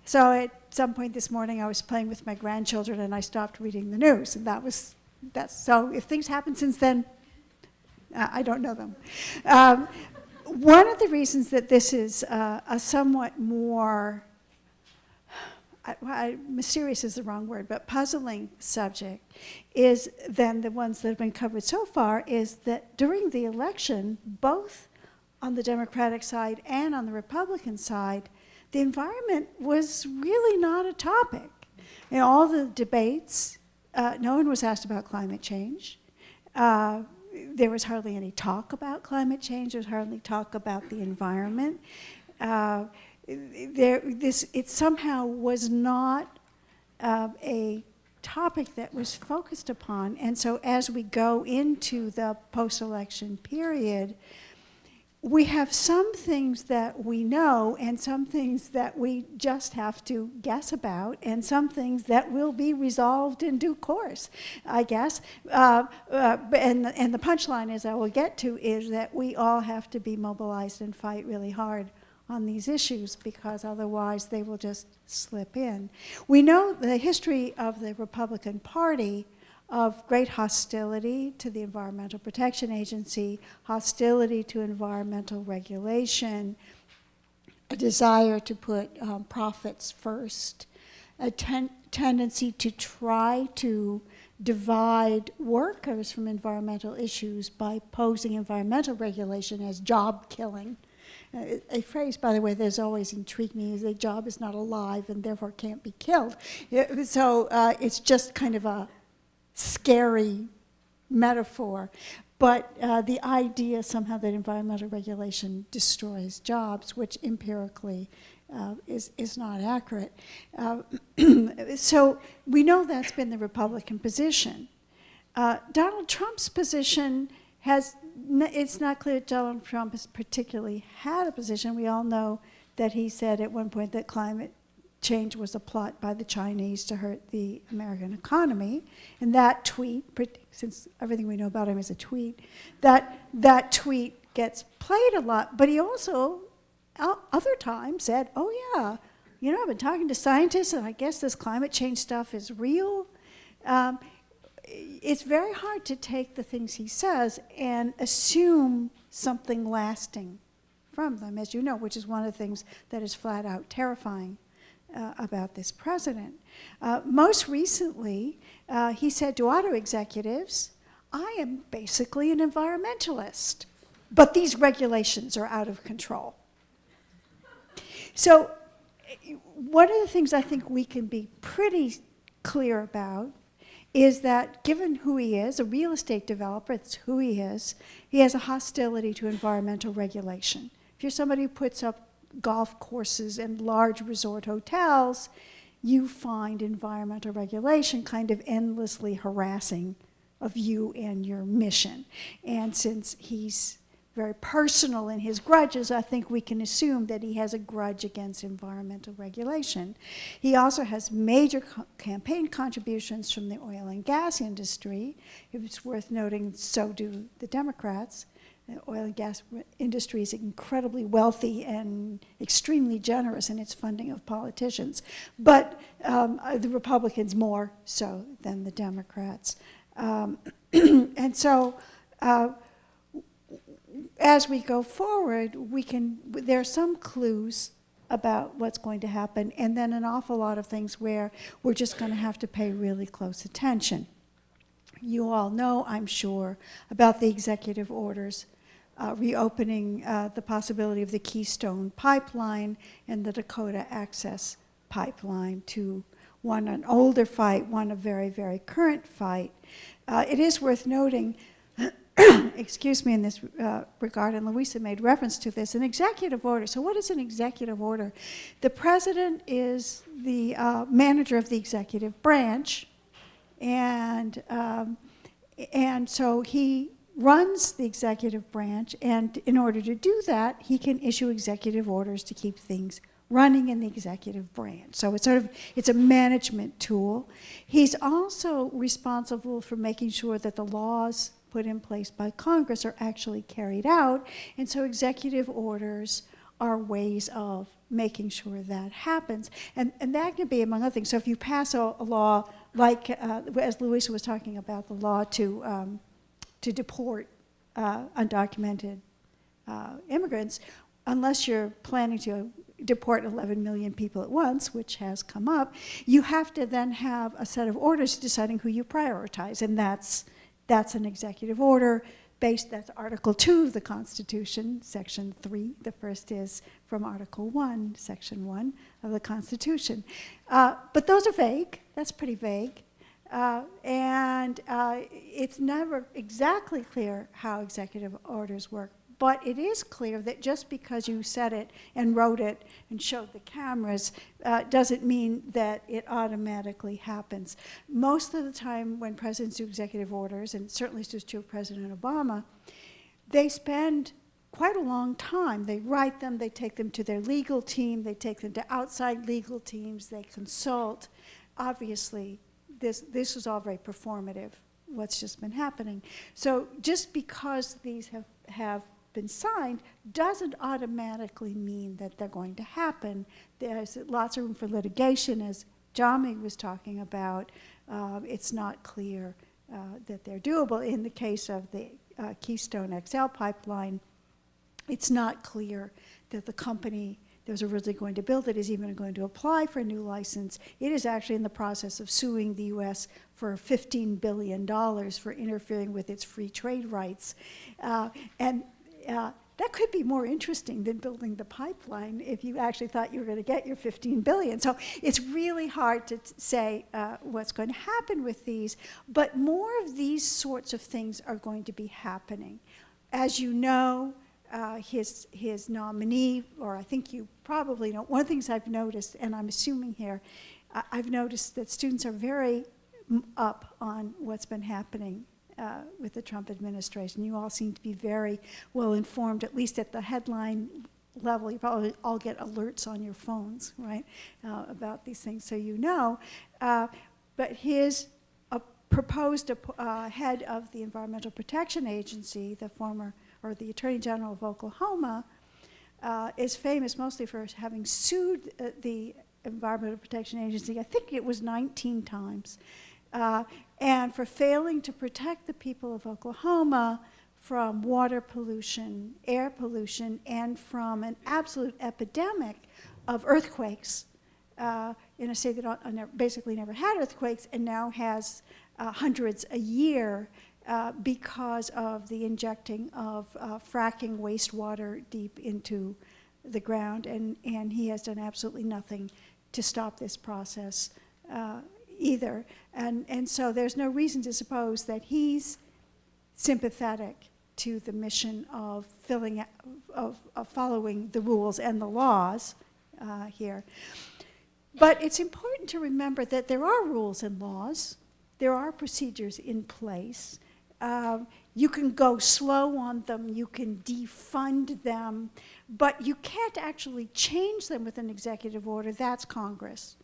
So at some point this morning, I was playing with my grandchildren and I stopped reading the news, and that's so. If things happened since then, I don't know them. One of the reasons that this is a somewhat more mysterious is the wrong word, but puzzling subject is than the ones that have been covered so far is that during the election, both on the Democratic side and on the Republican side, the environment was really not a topic. In all the debates, no one was asked about climate change. There was hardly any talk about climate change. There was hardly talk about the environment. It somehow was not a topic that was focused upon. And so as we go into the post-election period, we have some things that we know and some things that we just have to guess about and some things that will be resolved in due course, I guess. And the punchline, as I will get to, is that we all have to be mobilized and fight really hard on these issues, because otherwise they will just slip in. We know the history of the Republican Party of great hostility to the Environmental Protection Agency, hostility to environmental regulation, a desire to put profits first, a tendency to try to divide workers from environmental issues by posing environmental regulation as job killing. A phrase, by the way, that's always intrigued me is a job is not alive and therefore can't be killed. So it's just kind of a scary metaphor. But the idea somehow that environmental regulation destroys jobs, which empirically is not accurate. So we know that's been the Republican position. Donald Trump's position it's not clear that Donald Trump has particularly had a position. We all know that he said at one point that climate change was a plot by the Chinese to hurt the American economy. And that tweet, since everything we know about him is a tweet, that tweet gets played a lot. But he also, other times, said, oh yeah, I've been talking to scientists and I guess this climate change stuff is real. It's very hard to take the things he says and assume something lasting from them, as you know, which is one of the things that is flat out terrifying about this president. Most recently, he said to auto executives, I am basically an environmentalist, but these regulations are out of control. So one of the things I think we can be pretty clear about is that given who he is, a real estate developer, it's who he has a hostility to environmental regulation. If you're somebody who puts up golf courses and large resort hotels, you find environmental regulation kind of endlessly harassing of you and your mission. And since he's very personal in his grudges, I think we can assume that he has a grudge against environmental regulation. He also has major campaign contributions from the oil and gas industry. It's worth noting, so do the Democrats. The oil and gas industry is incredibly wealthy and extremely generous in its funding of politicians, but the Republicans more so than the Democrats. And so as we go forward, there are some clues about what's going to happen, and then an awful lot of things where we're just going to have to pay really close attention. You all know, I'm sure, about the executive orders reopening the possibility of the Keystone Pipeline and the Dakota Access Pipeline, to one an older fight, one a very, very current fight. It is worth noting, excuse me, in this regard, and Luisa made reference to this, an executive order. So what is an executive order? The president is the manager of the executive branch, and so he runs the executive branch, and in order to do that, he can issue executive orders to keep things running in the executive branch. So it's a management tool. He's also responsible for making sure that the laws put in place by Congress are actually carried out, and so executive orders are ways of making sure that happens. And that can be, among other things, so if you pass a law like, as Luisa was talking about, the law to deport undocumented immigrants, unless you're planning to deport 11 million people at once, which has come up, you have to then have a set of orders deciding who you prioritize, and that's an executive order based, that's Article 2 of the Constitution, Section 3. The first is from Article 1, Section 1 of the Constitution. But those are vague. That's pretty vague. And it's never exactly clear how executive orders work. but it is clear that just because you said it and wrote it and showed the cameras doesn't mean that it automatically happens. Most of the time when presidents do executive orders, and certainly this is true of President Obama, they spend quite a long time. They write them, they take them to their legal team, they take them to outside legal teams, they consult. Obviously, this is all very performative, what's just been happening. So just because these have been signed doesn't automatically mean that they're going to happen. There's lots of room for litigation, as Jamee was talking about. It's not clear that they're doable. In the case of the Keystone XL pipeline, it's not clear that the company that was originally going to build it is even going to apply for a new license. It is actually in the process of suing the U.S. for $15 billion for interfering with its free trade rights. That could be more interesting than building the pipeline if you actually thought you were going to get your $15 billion. So it's really hard to say what's going to happen with these, but more of these sorts of things are going to be happening. As you know, his nominee, or I think you probably know, one of the things I've noticed, and I'm assuming here, I've noticed that students are very up on what's been happening with the Trump administration. You all seem to be very well informed, at least at the headline level. You probably all get alerts on your phones, right, about these things, so you know. But his proposed head of the Environmental Protection Agency, the former, or the Attorney General of Oklahoma, is famous mostly for having sued the Environmental Protection Agency, I think it was 19 times, and for failing to protect the people of Oklahoma from water pollution, air pollution, and from an absolute epidemic of earthquakes in a state that basically never had earthquakes and now has hundreds a year because of the injecting of fracking wastewater deep into the ground, and he has done absolutely nothing to stop this process either. And so there's no reason to suppose that he's sympathetic to the mission of following the rules and the laws here. But it's important to remember that there are rules and laws. There are procedures in place. You can go slow on them, you can defund them, but you can't actually change them with an executive order. That's Congress.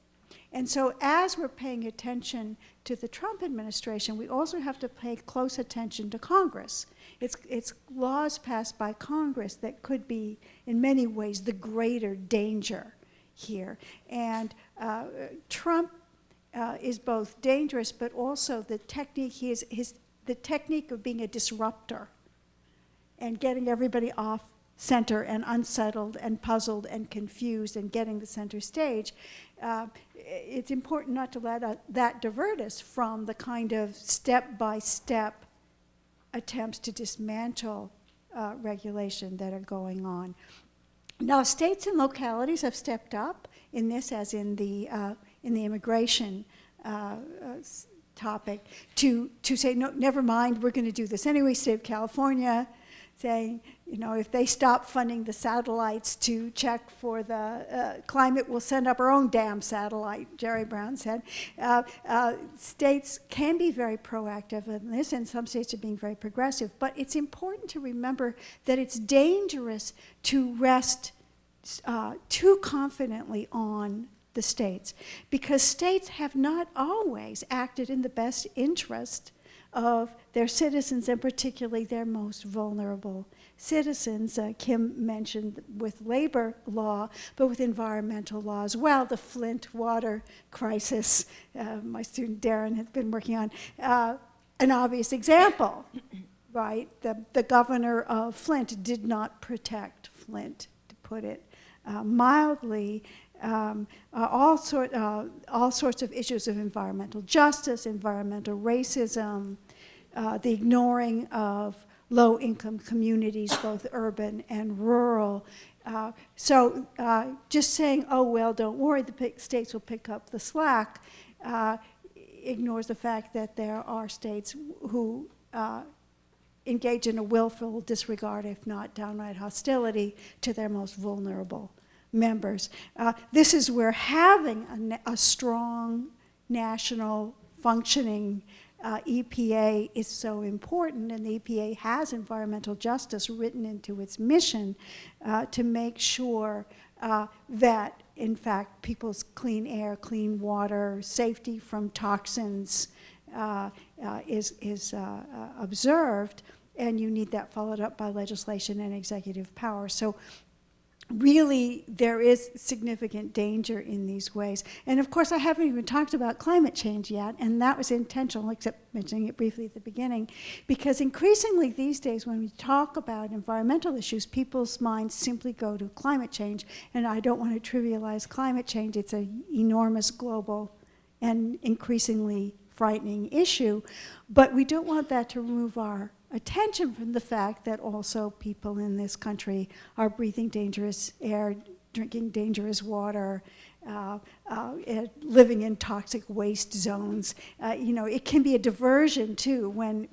And so as we're paying attention to the Trump administration, we also have to pay close attention to Congress. It's laws passed by Congress that could be, in many ways, the greater danger here. And Trump is both dangerous, but also the technique, the technique of being a disruptor and getting everybody off center and unsettled and puzzled and confused and getting the center stage. It's important not to let that divert us from the kind of step-by-step attempts to dismantle regulation that are going on. Now, states and localities have stepped up in this, as in the immigration topic, to say, no, never mind, we're going to do this anyway. State of California saying, if they stop funding the satellites to check for the climate, we'll send up our own damn satellite, Jerry Brown said. States can be very proactive in this, and some states are being very progressive, but it's important to remember that it's dangerous to rest too confidently on the states, because states have not always acted in the best interest of their citizens, and particularly their most vulnerable citizens. Kim mentioned with labor law, but with environmental law as well. The Flint water crisis, my student Darren has been working on, an obvious example, right? The governor of Flint did not protect Flint, to put it mildly. All sorts of issues of environmental justice, environmental racism, the ignoring of low-income communities, both urban and rural. So just saying, oh, well, don't worry, the states will pick up the slack, ignores the fact that there are states who engage in a willful disregard, if not downright hostility, to their most vulnerable members. This is where having a strong national functioning EPA is so important, and the EPA has environmental justice written into its mission to make sure that, in fact, people's clean air, clean water, safety from toxins is observed, and you need that followed up by legislation and executive power. So really, there is significant danger in these ways. And of course, I haven't even talked about climate change yet, and that was intentional, except mentioning it briefly at the beginning, because increasingly these days when we talk about environmental issues, people's minds simply go to climate change, and I don't want to trivialize climate change. It's an enormous global and increasingly frightening issue, but we don't want that to remove our attention from the fact that also people in this country are breathing dangerous air, drinking dangerous water, living in toxic waste zones. It can be a diversion too when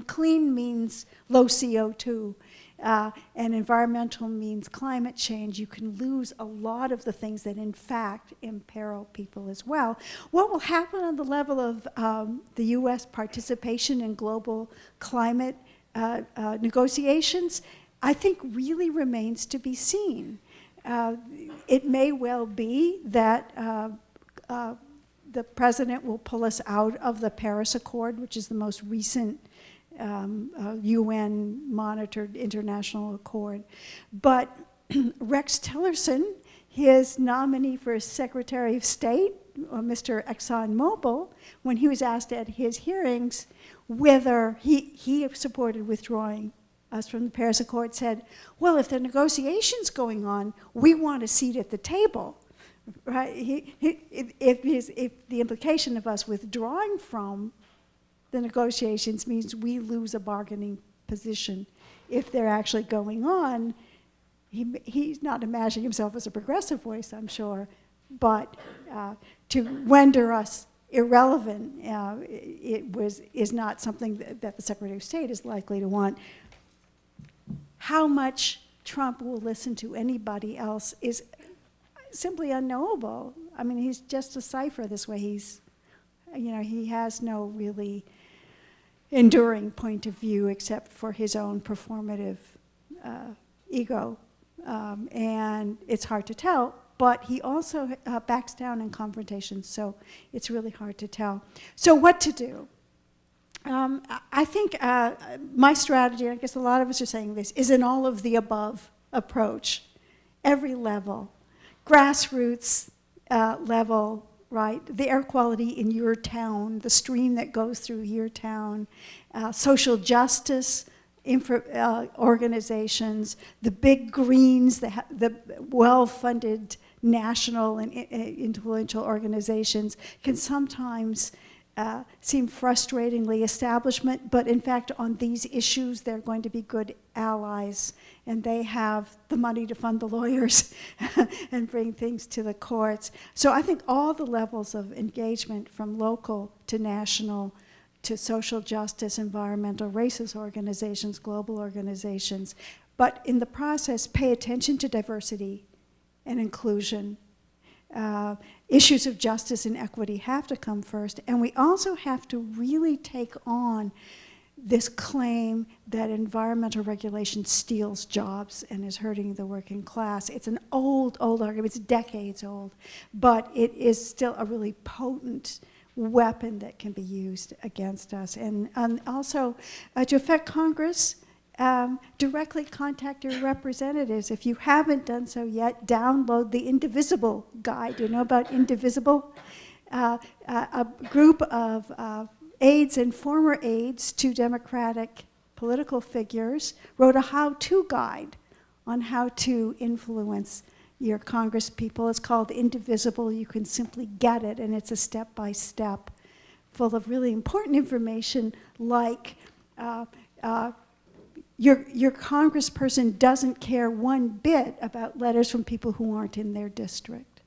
clean means low CO2 and environmental means climate change. You can lose a lot of the things that in fact imperil people as well. What will happen on the level of the US participation in global climate negotiations, I think really remains to be seen. It may well be that the president will pull us out of the Paris Accord, which is the most recent UN-monitored international accord. But Rex Tillerson, his nominee for Secretary of State, Mr. ExxonMobil, when he was asked at his hearings whether he supported withdrawing us from the Paris Accord, said, well, if the negotiation's going on, we want a seat at the table. Right? If the implication of us withdrawing from the negotiations means we lose a bargaining position if they're actually going on, he's not imagining himself as a progressive voice, I'm sure, but to render us irrelevant is not something that the Secretary of State is likely to want. How much Trump will listen to anybody else is simply unknowable. I mean, he's just a cipher this way. He has no really enduring point of view except for his own performative ego. And it's hard to tell, but he also backs down in confrontations, so it's really hard to tell. So what to do? I think my strategy, and I guess a lot of us are saying this, is an all of the above approach, every level, grassroots level, right? The air quality in your town, the stream that goes through your town, social justice organizations, the big greens, the well-funded national and influential organizations can sometimes seem frustratingly establishment, but in fact on these issues they're going to be good allies, and they have the money to fund the lawyers and bring things to the courts. So I think all the levels of engagement, from local to national to social justice, environmental, racist organizations, global organizations, but in the process pay attention to diversity and inclusion. Issues of justice and equity have to come first, and we also have to really take on this claim that environmental regulation steals jobs and is hurting the working class. It's an old argument, it's decades old, but it is still a really potent weapon that can be used against us. And also, to affect Congress, directly contact your representatives. If you haven't done so yet, download the Indivisible guide. You know about Indivisible? A group of aides and former aides to Democratic political figures wrote a how-to guide on how to influence your Congress people. It's called Indivisible. You can simply get it, and it's a step-by-step full of really important information, like your congressperson doesn't care one bit about letters from people who aren't in their district.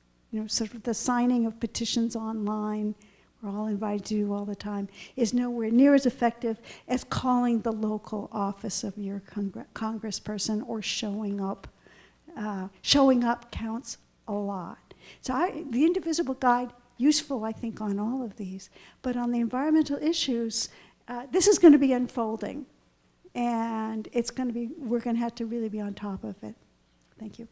Sort of the signing of petitions online we're all invited to do all the time, is nowhere near as effective as calling the local office of your congressperson or showing up. Showing up counts a lot. So the Indivisible Guide, useful, I think, on all of these. But on the environmental issues, this is going to be unfolding. And we're going to have to really be on top of it. Thank you.